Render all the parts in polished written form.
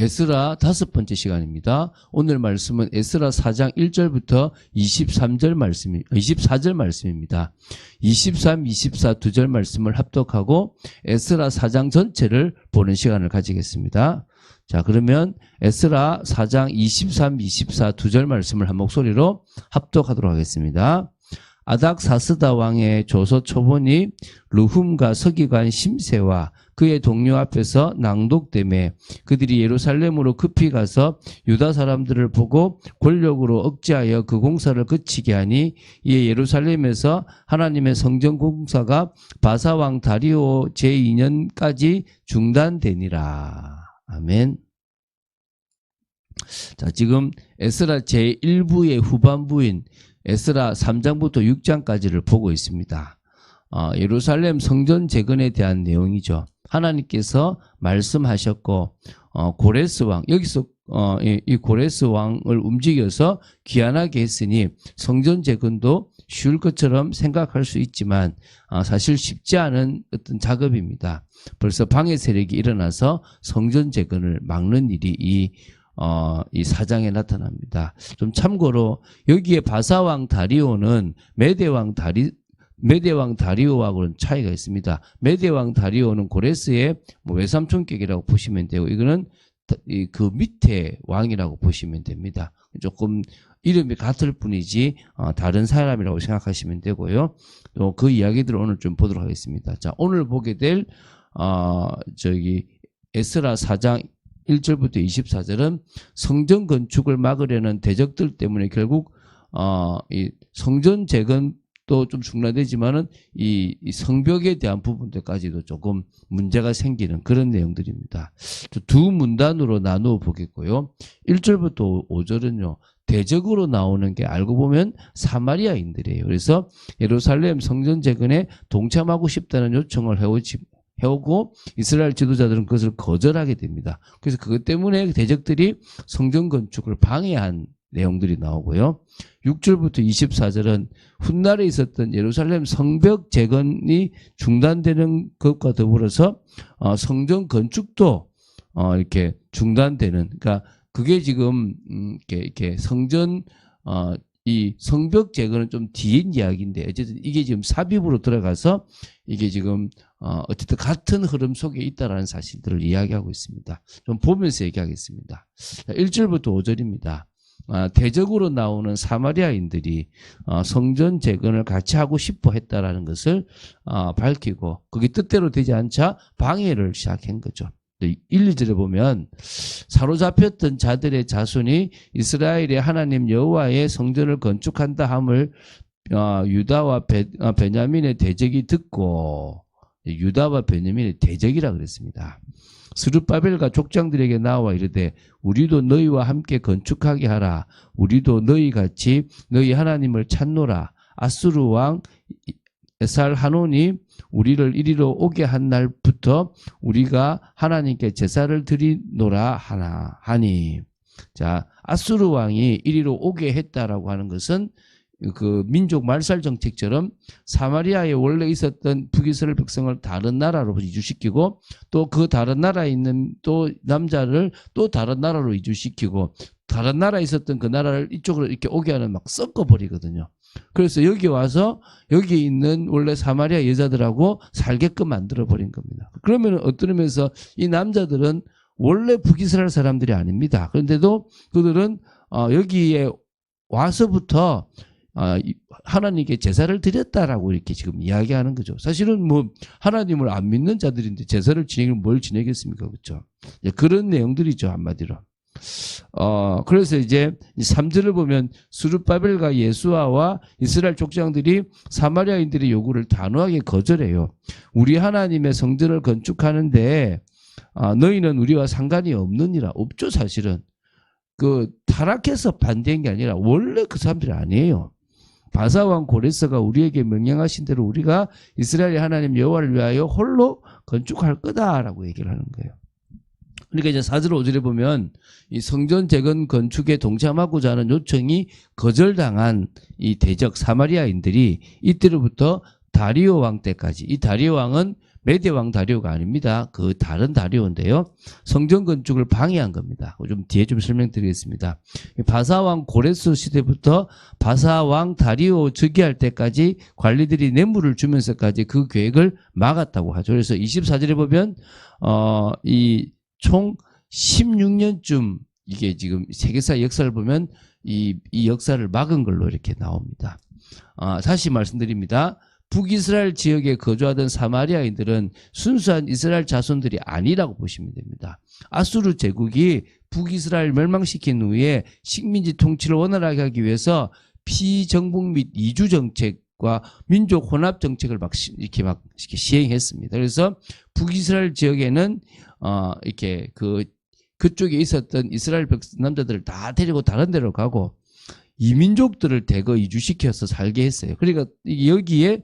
에스라 5번째 시간입니다. 오늘 말씀은 에스라 4장 1절부터 24절 말씀입니다. 23, 24 두 절 말씀을 합독하고 에스라 4장 전체를 보는 시간을 가지겠습니다. 자, 그러면 에스라 4장 23, 24 두 절 말씀을 한 목소리로 합독하도록 하겠습니다. 아닥사스다 왕의 조서 초본이 르훔과 서기관 심세와 그의 동료 앞에서 낭독되매 그들이 예루살렘으로 급히 가서 유다 사람들을 보고 권력으로 억제하여 그 공사를 그치게 하니 이에 예루살렘에서 하나님의 성전 공사가 바사 왕 다리오 제2년까지 중단되니라. 아멘. 자, 지금 에스라 제1부의 후반부인 에스라 3장부터 6장까지를 보고 있습니다. 예루살렘 성전 재건에 대한 내용이죠. 하나님께서 말씀하셨고 고레스 왕, 여기서 이 고레스 왕을 움직여서 귀환하게 했으니 성전 재건도 쉬울 것처럼 생각할 수 있지만 사실 쉽지 않은 어떤 작업입니다. 벌써 방해 세력이 일어나서 성전 재건을 막는 일이 이 사장에 나타납니다. 좀 참고로 여기에 바사왕 다리오는 메대왕 다리오하고는 차이가 있습니다. 메대왕 다리오는 고레스의 외삼촌격이라고 보시면 되고 이거는 그 밑에 왕이라고 보시면 됩니다. 조금 이름이 같을 뿐이지 다른 사람이라고 생각하시면 되고요. 또 그 이야기들을 오늘 좀 보도록 하겠습니다. 자, 오늘 보게 될 에스라 4장 1절부터 24절은 성전 건축을 막으려는 대적들 때문에 결국 이 성전 재건도 좀 중단되지만은 이 성벽에 대한 부분들까지도 조금 문제가 생기는 그런 내용들입니다. 두 문단으로 나누어 보겠고요. 1절부터 5절은요. 대적으로 나오는 게 알고 보면 사마리아인들이에요. 그래서 예루살렘 성전 재건에 동참하고 싶다는 요청을 해오고 이스라엘 지도자들은 그것을 거절하게 됩니다. 그래서 그것 때문에 대적들이 성전 건축을 방해한 내용들이 나오고요. 6절부터 24절은 훗날에 있었던 예루살렘 성벽 재건이 중단되는 것과 더불어서 성전 건축도 이렇게 중단되는, 그러니까 그게 지금 이렇게 성전 이 성벽 재건은 좀 뒤인 이야기인데 어쨌든 이게 지금 삽입으로 들어가서 이게 지금 어쨌든 같은 흐름 속에 있다라는 사실들을 이야기하고 있습니다. 좀 보면서 얘기하겠습니다. 1절부터 5절입니다. 대적으로 나오는 사마리아인들이 성전 재건을 같이 하고 싶어 했다라는 것을 밝히고 그게 뜻대로 되지 않자 방해를 시작한 거죠. 1, 2절에 보면 사로잡혔던 자들의 자손이 이스라엘의 하나님 여호와의 성전을 건축한다 함을 유다와 베냐민의 대적이 듣고, 유다와 베냐민의 대적이라 그랬습니다. 스룹바벨과 족장들에게 나와 이르되 우리도 너희와 함께 건축하게 하라. 우리도 너희같이 너희 하나님을 찾노라. 아수르 왕 에살하논이 우리를 이리로 오게 한 날부터 우리가 하나님께 제사를 드리노라 하니. 자, 아수르 왕이 이리로 오게 했다라고 하는 것은 그 민족 말살 정책처럼 사마리아에 원래 있었던 북이스라엘 백성을 다른 나라로 이주시키고 또 그 다른 나라에 있는 또 남자를 또 다른 나라로 이주시키고 다른 나라에 있었던 그 나라를 이쪽으로 이렇게 오게 하는 막 섞어버리거든요. 그래서 여기 와서 여기 있는 원래 사마리아 여자들하고 살게끔 만들어버린 겁니다. 그러면 어떤 의미에서 이 남자들은 원래 북이스라엘 사람들이 아닙니다. 그런데도 그들은 여기에 와서부터 하나님께 제사를 드렸다라고 이렇게 지금 이야기하는 거죠. 사실은 뭐 하나님을 안 믿는 자들인데 제사를 뭘 지내겠습니까? 그렇죠? 그런 내용들이죠, 한마디로. 그래서 이제 3절을 보면 스룹바벨과 예수아와 이스라엘 족장들이 사마리아인들의 요구를 단호하게 거절해요. 우리 하나님의 성전을 건축하는데 너희는 우리와 상관이 없느니라. 없죠, 사실은. 그 타락해서 반대한 게 아니라 원래 그 사람들이 아니에요. 바사왕 고레스가 우리에게 명령하신 대로 우리가 이스라엘의 하나님 여호와를 위하여 홀로 건축할 거다라고 얘기를 하는 거예요. 그러니까 이제 4절 5절에 보면 이 성전 재건 건축에 동참하고자 하는 요청이 거절당한 이 대적 사마리아인들이 이때로부터 다리오 왕 때까지, 이 다리오 왕은 메대 왕 다리오가 아닙니다. 그 다른 다리오인데요. 성전 건축을 방해한 겁니다. 좀 뒤에 좀 설명드리겠습니다. 바사 왕 고레스 시대부터 바사 왕 다리오 즉위할 때까지 관리들이 뇌물을 주면서까지 그 계획을 막았다고 하죠. 그래서 24절에 보면 이 총 16년쯤 이게 지금 세계사 역사를 보면 이 역사를 막은 걸로 이렇게 나옵니다. 다시 말씀드립니다. 북이스라엘 지역에 거주하던 사마리아인들은 순수한 이스라엘 자손들이 아니라고 보시면 됩니다. 아수르 제국이 북이스라엘 멸망시킨 후에 식민지 통치를 원활하게 하기 위해서 피정복 및 이주 정책과 민족 혼합 정책을 이렇게 시행했습니다. 그래서 북이스라엘 지역에는 이렇게 그쪽에 있었던 이스라엘 남자들을 다 데리고 다른 데로 가고 이민족들을 대거 이주시켜서 살게 했어요. 그러니까 여기에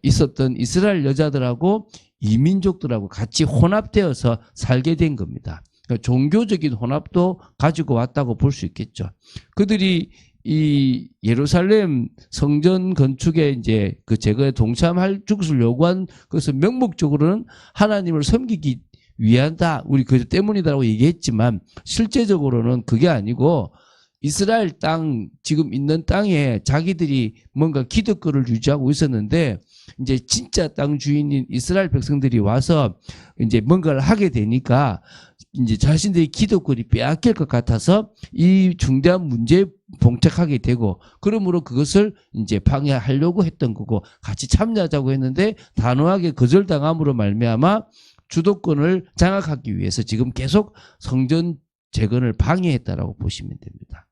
있었던 이스라엘 여자들하고 이민족들하고 같이 혼합되어서 살게 된 겁니다. 그러니까 종교적인 혼합도 가지고 왔다고 볼 수 있겠죠. 그들이 이 예루살렘 성전 건축에 이제 그 제거에 동참할 것을 요구한 것은 명목적으로는 하나님을 섬기기 위한다. 우리 그 때문이다라고 얘기했지만 실제적으로는 그게 아니고 이스라엘 땅 지금 있는 땅에 자기들이 뭔가 기득권을 유지하고 있었는데 이제 진짜 땅 주인인 이스라엘 백성들이 와서 이제 뭔가를 하게 되니까 이제 자신들의 기득권이 빼앗길 것 같아서 이 중대한 문제에 봉착하게 되고 그러므로 그것을 이제 방해하려고 했던 거고 같이 참여하자고 했는데 단호하게 거절당함으로 말미암아 주도권을 장악하기 위해서 지금 계속 성전 재건을 방해했다라고 보시면 됩니다.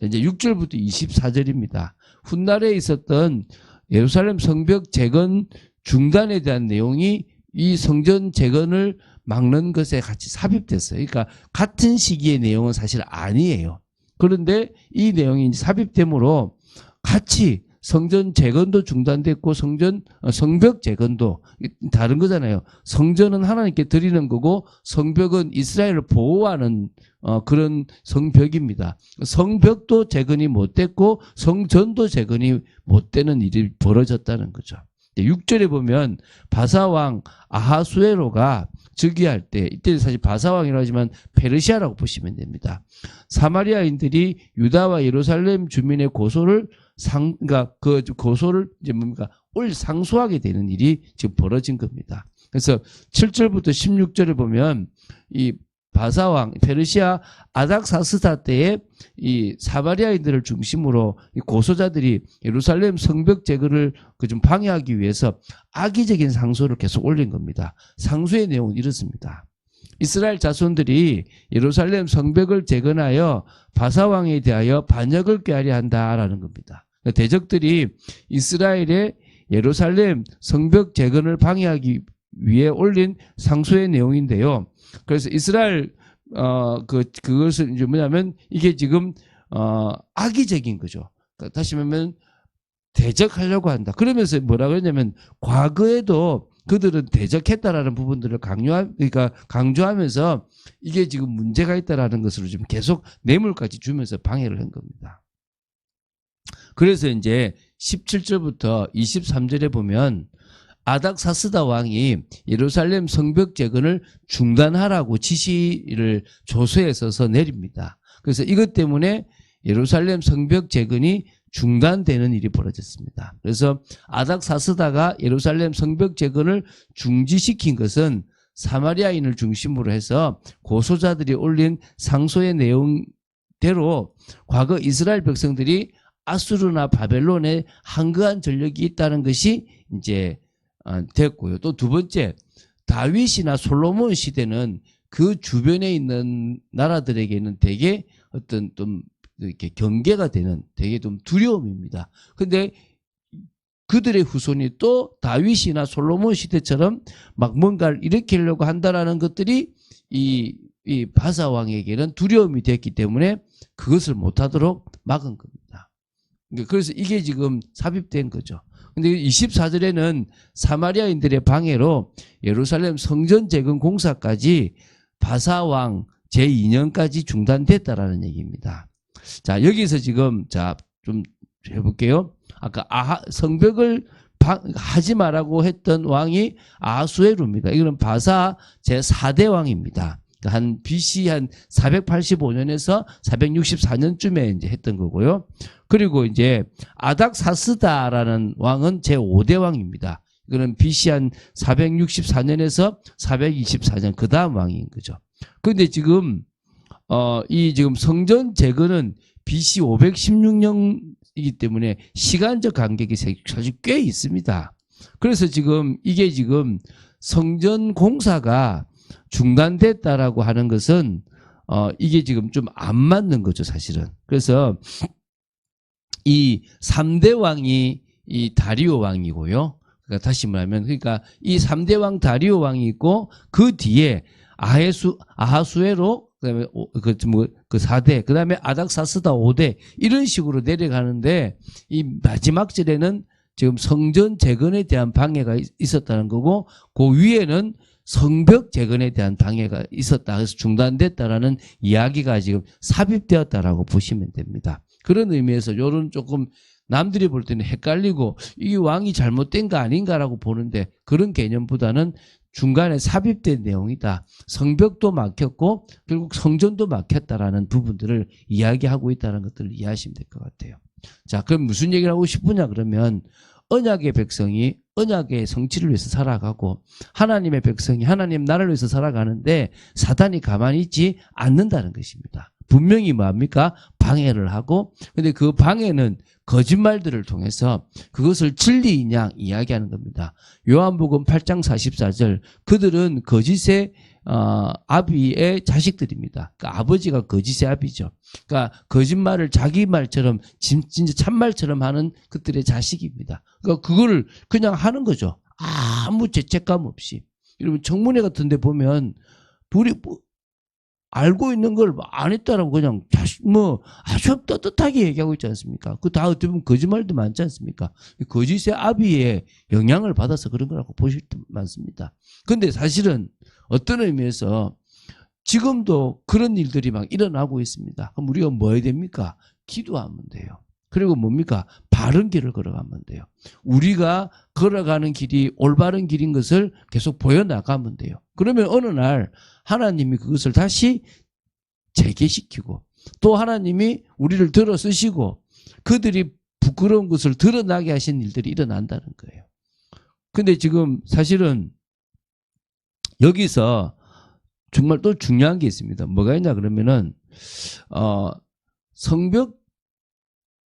이제 6절부터 24절입니다. 훗날에 있었던 예루살렘 성벽 재건 중단에 대한 내용이 이 성전 재건을 막는 것에 같이 삽입됐어요. 그러니까 같은 시기의 내용은 사실 아니에요. 그런데 이 내용이 삽입됨으로 같이 성전 재건도 중단됐고 성벽 재건도 다른 거잖아요. 성전은 하나님께 드리는 거고 성벽은 이스라엘을 보호하는 그런 성벽입니다. 성벽도 재건이 못 됐고 성전도 재건이 못 되는 일이 벌어졌다는 거죠. 6절에 보면 바사왕 아하수에로가 즉위할 때 이때 사실 바사왕이라고 하지만 페르시아라고 보시면 됩니다. 사마리아인들이 유다와 예루살렘 주민의 고소를 그러니까 그 고소를 이제 뭡니까 상소하게 되는 일이 지금 벌어진 겁니다. 그래서 7절부터 16절에 보면 이 바사왕 페르시아 아닥사스다 때에 이 사마리아인들을 중심으로 이 고소자들이 예루살렘 성벽 재건을 좀 방해하기 위해서 악의적인 상소를 계속 올린 겁니다. 상소의 내용은 이렇습니다. 이스라엘 자손들이 예루살렘 성벽을 재건하여 바사왕에 대하여 반역을 꾀하려 한다라는 겁니다. 대적들이 이스라엘의 예루살렘 성벽 재건을 방해하기 위해 올린 상소의 내용인데요. 그래서 이스라엘 그것은 이제 뭐냐면 이게 지금 악의적인 거죠. 다시 말하면 대적하려고 한다. 그러면서 뭐라고 했냐면 과거에도 그들은 대적했다라는 부분들을 강조하면서 이게 지금 문제가 있다라는 것으로 좀 계속 뇌물까지 주면서 방해를 한 겁니다. 그래서 이제 17절부터 23절에 보면 아닥사스다 왕이 예루살렘 성벽 재건을 중단하라고 지시를 조서에 써서 내립니다. 그래서 이것 때문에 예루살렘 성벽 재건이 중단되는 일이 벌어졌습니다. 그래서 아닥사스다가 예루살렘 성벽 재건을 중지시킨 것은 사마리아인을 중심으로 해서 고소자들이 올린 상소의 내용대로 과거 이스라엘 백성들이 아수르나 바벨론에 한거한 전력이 있다는 것이 이제 됐고요. 또 두 번째, 다윗이나 솔로몬 시대는 그 주변에 있는 나라들에게는 되게 어떤 좀 이렇게 경계가 되는 되게 좀 두려움입니다. 근데 그들의 후손이 또 다윗이나 솔로몬 시대처럼 막 뭔가를 일으키려고 한다라는 것들이 이 바사 왕에게는 두려움이 됐기 때문에 그것을 못하도록 막은 겁니다. 그래서 이게 지금 삽입된 거죠. 근데 24절에는 사마리아인들의 방해로 예루살렘 성전 재건 공사까지 바사 왕 제2년까지 중단됐다라는 얘기입니다. 자, 여기서 지금 좀 해볼게요. 아까 성벽을 하지 말라고 했던 왕이 아수에루입니다. 이거는 바사 제4대 왕입니다. 한 BC 한 485년에서 464년쯤에 이제 했던 거고요. 그리고 이제 아닥사스다라는 왕은 제5대 왕입니다. 이거는 BC 한 464년에서 424년 그 다음 왕인 거죠. 그런데 지금 지금 성전 재건은 BC 516년이기 때문에 시간적 간격이 사실 꽤 있습니다. 그래서 이게 지금 성전 공사가 중단됐다라고 하는 것은 이게 지금 좀 안 맞는 거죠, 사실은. 그래서 이 3대 왕이 이 다리오 왕이고요. 그러니까 다시 말하면 이 3대 왕 다리오 왕이 있고 그 뒤에 아하수에로 그다음에 그 4대 그다음에 아닥사스다 5대 이런 식으로 내려가는데 이 마지막 절에는 지금 성전 재건에 대한 방해가 있었다는 거고 그 위에는 성벽 재건에 대한 방해가 있었다. 그래서 중단됐다라는 이야기가 지금 삽입되었다라고 보시면 됩니다. 그런 의미에서 요런 조금 남들이 볼 때는 헷갈리고 이 왕이 잘못된 거 아닌가라고 보는데 그런 개념보다는 중간에 삽입된 내용이다. 성벽도 막혔고 결국 성전도 막혔다라는 부분들을 이야기하고 있다는 것들을 이해하시면 될 것 같아요. 자, 그럼 무슨 얘기를 하고 싶으냐 그러면 언약의 백성이 언약의 성취를 위해서 살아가고 하나님의 백성이 하나님 나라를 위해서 살아가는데 사단이 가만히 있지 않는다는 것입니다. 분명히 뭡니까? 방해를 하고 근데 그 방해는 거짓말들을 통해서 그것을 진리인 양 이야기하는 겁니다. 요한복음 8장 44절 그들은 거짓의 아비의 자식들입니다. 그러니까 아버지가 거짓의 아비죠. 그러니까 거짓말을 자기 말처럼 진짜 참말처럼 하는 그들의 자식입니다. 그러니까 그거를 그냥 하는 거죠. 아무 죄책감 없이. 여러분 청문회 같은 데 보면 알고 있는 걸 안 했다라고 그냥 아주 떳떳하게 얘기하고 있지 않습니까? 그 다 어떻게 보면 거짓말도 많지 않습니까? 거짓의 아비의 영향을 받아서 그런 거라고 보실 때 많습니다. 근데 사실은 어떤 의미에서 지금도 그런 일들이 막 일어나고 있습니다. 그럼 우리가 뭐 해야 됩니까? 기도하면 돼요. 그리고 뭡니까? 바른 길을 걸어가면 돼요. 우리가 걸어가는 길이 올바른 길인 것을 계속 보여나가면 돼요. 그러면 어느 날 하나님이 그것을 다시 재개시키고 또 하나님이 우리를 들어 쓰시고 그들이 부끄러운 것을 드러나게 하신 일들이 일어난다는 거예요. 근데 지금 사실은 여기서 정말 또 중요한 게 있습니다. 뭐가 있냐 그러면은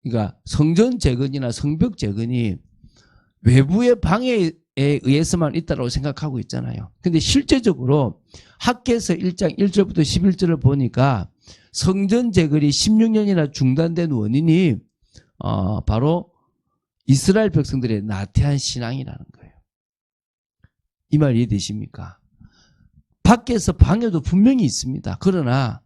그러니까 성전 재건이나 성벽 재건이 외부의 방해에 의해서만 있다고 생각하고 있잖아요. 근데 실제적으로 학개서 1장 1절부터 11절을 보니까 성전 재건이 16년이나 중단된 원인이 바로 이스라엘 백성들의 나태한 신앙이라는 거예요. 이 말 이해되십니까? 밖에서 방해도 분명히 있습니다. 그러나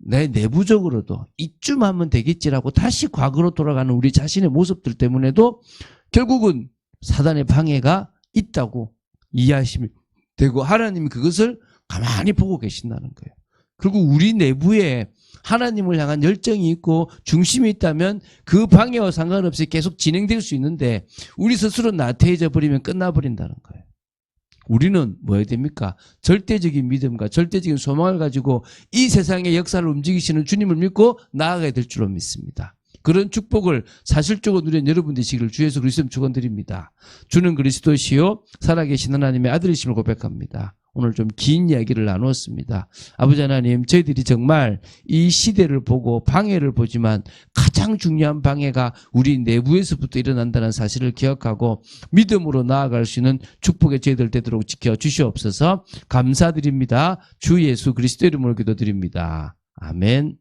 내 내부적으로도 이쯤 하면 되겠지라고 다시 과거로 돌아가는 우리 자신의 모습들 때문에도 결국은 사단의 방해가 있다고 이해하시면 되고 하나님이 그것을 가만히 보고 계신다는 거예요. 그리고 우리 내부에 하나님을 향한 열정이 있고 중심이 있다면 그 방해와 상관없이 계속 진행될 수 있는데 우리 스스로 나태해져 버리면 끝나버린다는 거예요. 우리는 뭐 해야 됩니까? 절대적인 믿음과 절대적인 소망을 가지고 이 세상의 역사를 움직이시는 주님을 믿고 나아가야 될 줄로 믿습니다. 그런 축복을 사실적으로 누린 여러분 되시기를 주 예수 그리스도로 축원드립니다. 주는 그리스도시요 살아계신 하나님의 아들이심을 고백합니다. 오늘 좀 긴 이야기를 나누었습니다. 아버지 하나님, 저희들이 정말 이 시대를 보고 방해를 보지만 가장 중요한 방해가 우리 내부에서부터 일어난다는 사실을 기억하고 믿음으로 나아갈 수 있는 축복의 저희들 되도록 지켜주시옵소서. 감사드립니다. 주 예수 그리스도 이름으로 기도드립니다. 아멘.